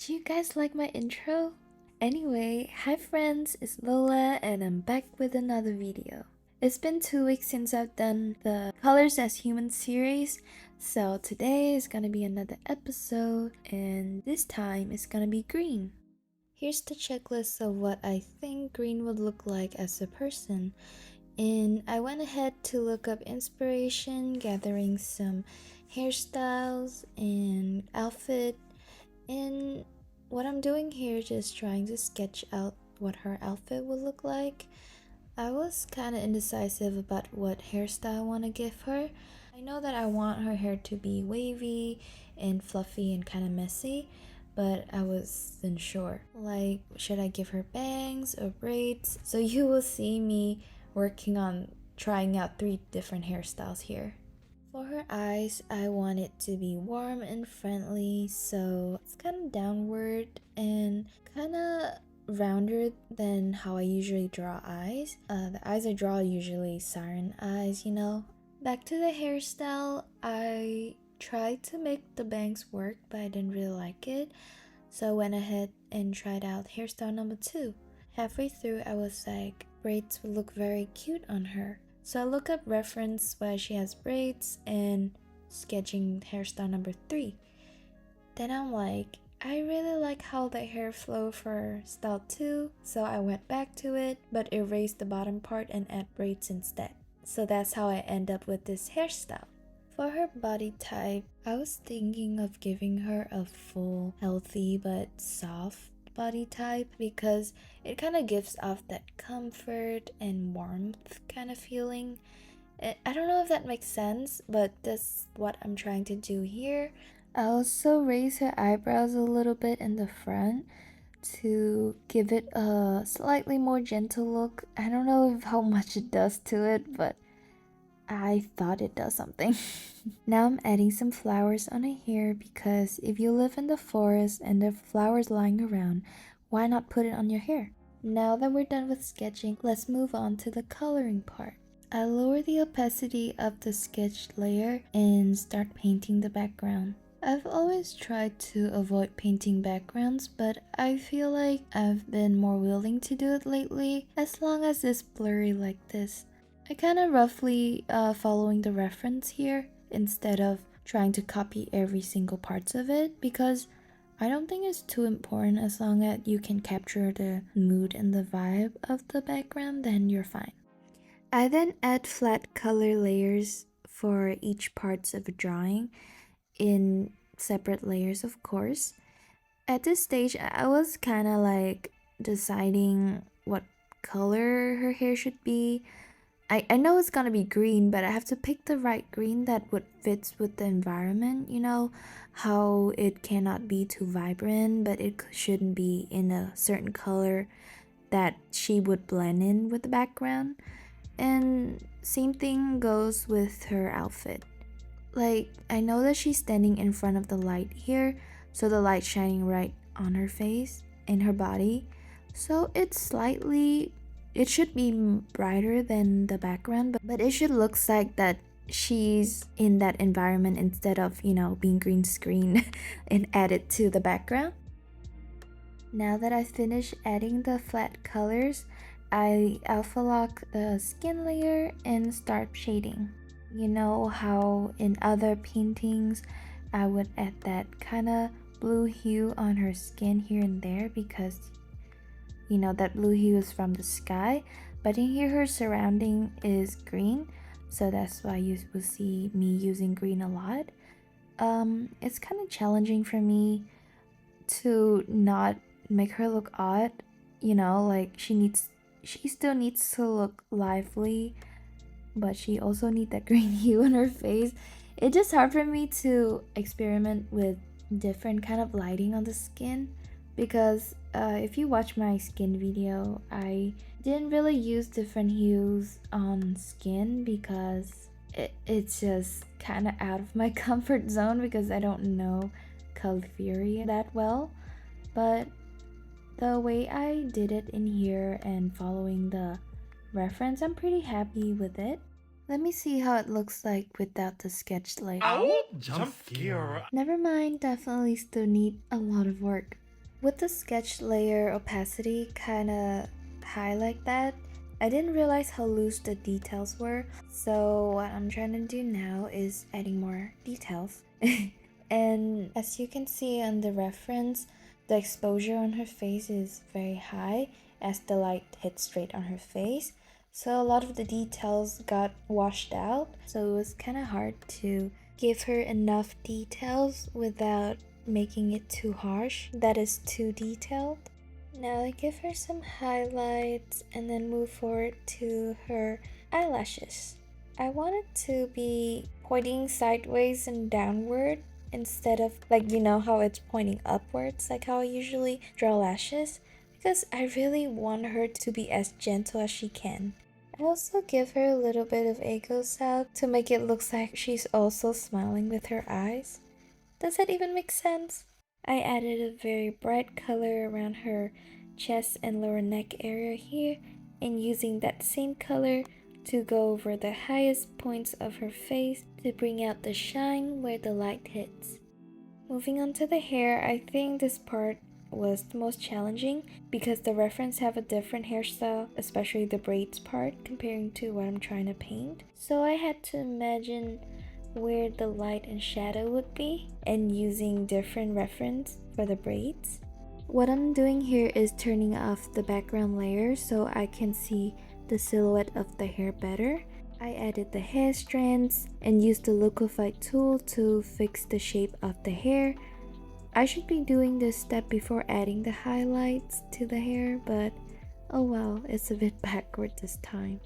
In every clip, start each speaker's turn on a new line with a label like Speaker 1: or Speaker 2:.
Speaker 1: Do you guys like my intro? Anyway, hi friends, it's Lola and I'm back with another video. It's been 2 weeks since I've done the Colors as Humans series, so today is gonna be another episode and this time it's gonna be green. Here's the checklist of what I think green would look like as a person. And I went ahead to look up inspiration, gathering some hairstyles and outfit. And what I'm doing here is just trying to sketch out what her outfit would look like. I was kind of indecisive about what hairstyle I want to give her. I know that I want her hair to be wavy and fluffy and kind of messy, but I wasn't sure. Like, should I give her bangs or braids? So you will see me working on trying out 3 different hairstyles here. For her eyes, I want it to be warm and friendly, so it's kind of downward and kind of rounder than how I usually draw eyes. The eyes I draw are usually siren eyes, you know. Back to the hairstyle, I tried to make the bangs work, but I didn't really like it, so I went ahead and tried out hairstyle number 2. Halfway through, I was like, braids would look very cute on her. So I look up reference where she has braids and sketching hairstyle number 3. Then I'm like, I really like how the hair flow for style 2, so I went back to it, but erased the bottom part and add braids instead. So that's how I end up with this hairstyle. For her body type, I was thinking of giving her a full, healthy but soft body type because it kind of gives off that comfort and warmth kind of feeling. I don't know if that makes sense, but that's what I'm trying to do here. I also raise her eyebrows a little bit in the front to give it a slightly more gentle look. I don't know how much it does to it, but I thought it does something. Now I'm adding some flowers on her hair because if you live in the forest and there are flowers lying around, why not put it on your hair? Now that we're done with sketching, let's move on to the coloring part. I lower the opacity of the sketched layer and start painting the background. I've always tried to avoid painting backgrounds, but I feel like I've been more willing to do it lately as long as it's blurry like this. I kind of roughly following the reference here instead of trying to copy every single parts of it because I don't think it's too important. As long as you can capture the mood and the vibe of the background, then you're fine. I then add flat color layers for each parts of a drawing in separate layers, of course. At this stage, I was kind of like deciding what color her hair should be. I know it's gonna be green, but I have to pick the right green that would fits with the environment, you know, how it cannot be too vibrant, but it shouldn't be in a certain color that she would blend in with the background. And same thing goes with her outfit. Like, I know that she's standing in front of the light here, so the light shining right on her face and her body. So it should be brighter than the background, but it should look like that she's in that environment instead of, you know, being green screen and added to the background. Now that I finished adding the flat colors, I alpha lock the skin layer and start shading. You know how in other paintings I would add that kind of blue hue on her skin here and there because you know that blue hue is from the sky, but in here her surrounding is green, so that's why you will see me using green a lot. It's kind of challenging for me to not make her look odd, you know, like she still needs to look lively, but she also needs that green hue on her face. It's just hard for me to experiment with different kind of lighting on the skin because if you watch my skin video, I didn't really use different hues on skin because it's just kind of out of my comfort zone because I don't know color theory that well. But the way I did it in here and following the reference, I'm pretty happy with it. Let me see how it looks like without the sketch layer.
Speaker 2: Ow! Jump scare!
Speaker 1: Never mind, definitely still need a lot of work. With the sketch layer opacity kinda high like that, I didn't realize how loose the details were, so what I'm trying to do now is adding more details. And as you can see on the reference, the exposure on her face is very high as the light hits straight on her face. So a lot of the details got washed out, so it was kind of hard to give her enough details without making it too harsh, that is too detailed. Now I give her some highlights and then move forward to her eyelashes. I want it to be pointing sideways and downward instead of like, you know how it's pointing upwards like how I usually draw lashes, because I really want her to be as gentle as she can. I also give her a little bit of Eggo Salve to make it look like she's also smiling with her eyes. Does that even make sense? I added a very bright color around her chest and lower neck area here, and using that same color to go over the highest points of her face to bring out the shine where the light hits. Moving on to the hair, I think this part was the most challenging because the reference have a different hairstyle, especially the braids part comparing to what I'm trying to paint. So I had to imagine where the light and shadow would be and using different reference for the braids. What I'm doing here is turning off the background layer so I can see the silhouette of the hair better. I added the hair strands and used the Lofi tool to fix the shape of the hair. I should be doing this step before adding the highlights to the hair, but oh well, it's a bit backward this time.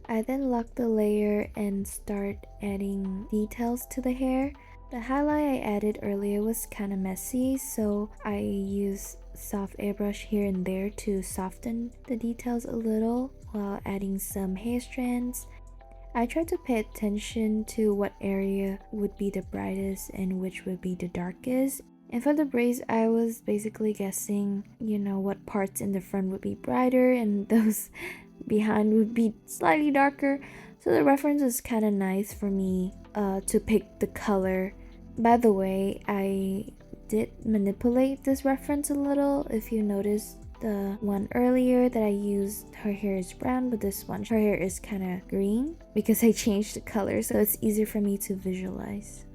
Speaker 1: I then lock the layer and start adding details to the hair. The highlight I added earlier was kind of messy, so I used soft airbrush here and there to soften the details a little while adding some hair strands. I tried to pay attention to what area would be the brightest and which would be the darkest. And for the braids, I was basically guessing, what parts in the front would be brighter and those behind would be slightly darker. So the reference is kind of nice for me to pick the color. By the way, I did manipulate this reference a little. If you notice the one earlier that I used, her hair is brown, but this one, her hair is kind of green because I changed the color, so it's easier for me to visualize.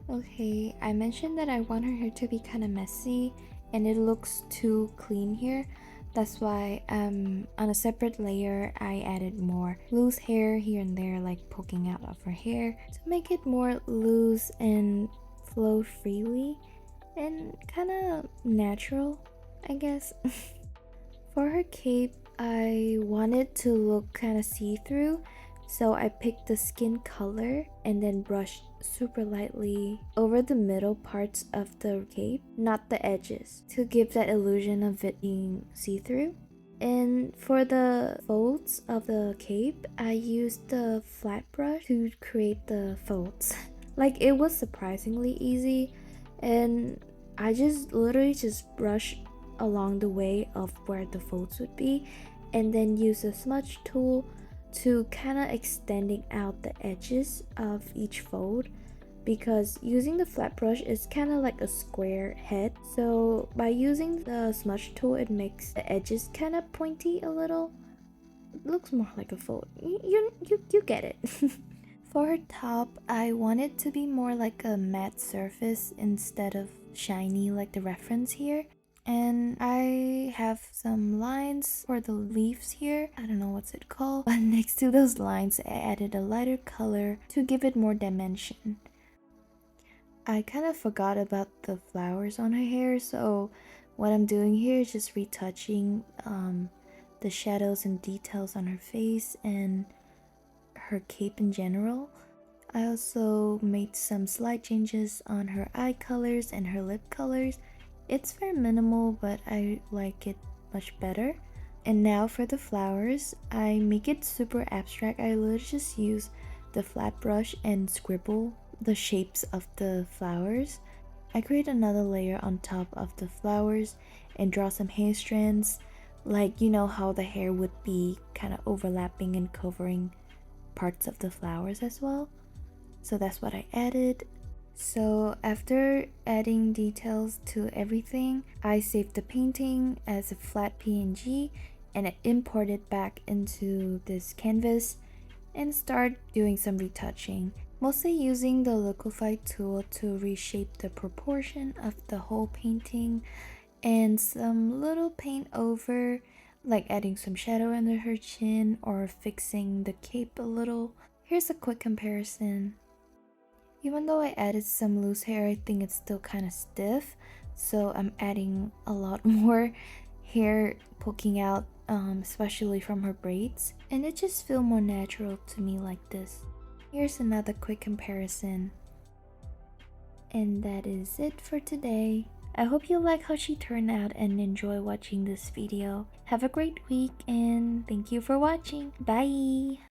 Speaker 1: Okay, I mentioned that I want her hair to be kind of messy and it looks too clean here. That's why on a separate layer I added more loose hair here and there, like poking out of her hair to make it more loose and flow freely and kind of natural, I guess. For her cape, I wanted to look kind of see-through, so I picked the skin color and then brushed super lightly over the middle parts of the cape, not the edges, to give that illusion of it being see-through. And for the folds of the cape, I used the flat brush to create the folds. Like, it was surprisingly easy, and I literally just brushed along the way of where the folds would be and then use a smudge tool to kind of extending out the edges of each fold, because using the flat brush is kind of like a square head, so by using the smudge tool it makes the edges kind of pointy a little. It looks more like a fold. You get it. For her top, I want it to be more like a matte surface instead of shiny like the reference here. And I have some lines for the leaves here. I don't know what's it called, but next to those lines I added a lighter color to give it more dimension. I kind of forgot about the flowers on her hair, so what I'm doing here is just retouching the shadows and details on her face and her cape in general. I also made some slight changes on her eye colors and her lip colors. It's very minimal, but I like it much better. And now for the flowers, I make it super abstract. I literally just use the flat brush and scribble the shapes of the flowers. I create another layer on top of the flowers and draw some hair strands, like how the hair would be kind of overlapping and covering parts of the flowers as well. So that's what I added. So after adding details to everything, I saved the painting as a flat PNG and I import it back into this canvas and start doing some retouching, mostly using the Lofi tool to reshape the proportion of the whole painting and some little paint over, like adding some shadow under her chin or fixing the cape a little. Here's a quick comparison. Even though I added some loose hair, I think it's still kind of stiff, so I'm adding a lot more hair poking out, especially from her braids, and it just feels more natural to me like this. Here's another quick comparison. And that is it for today. I hope you like how she turned out and enjoy watching this video. Have a great week and thank you for watching. Bye!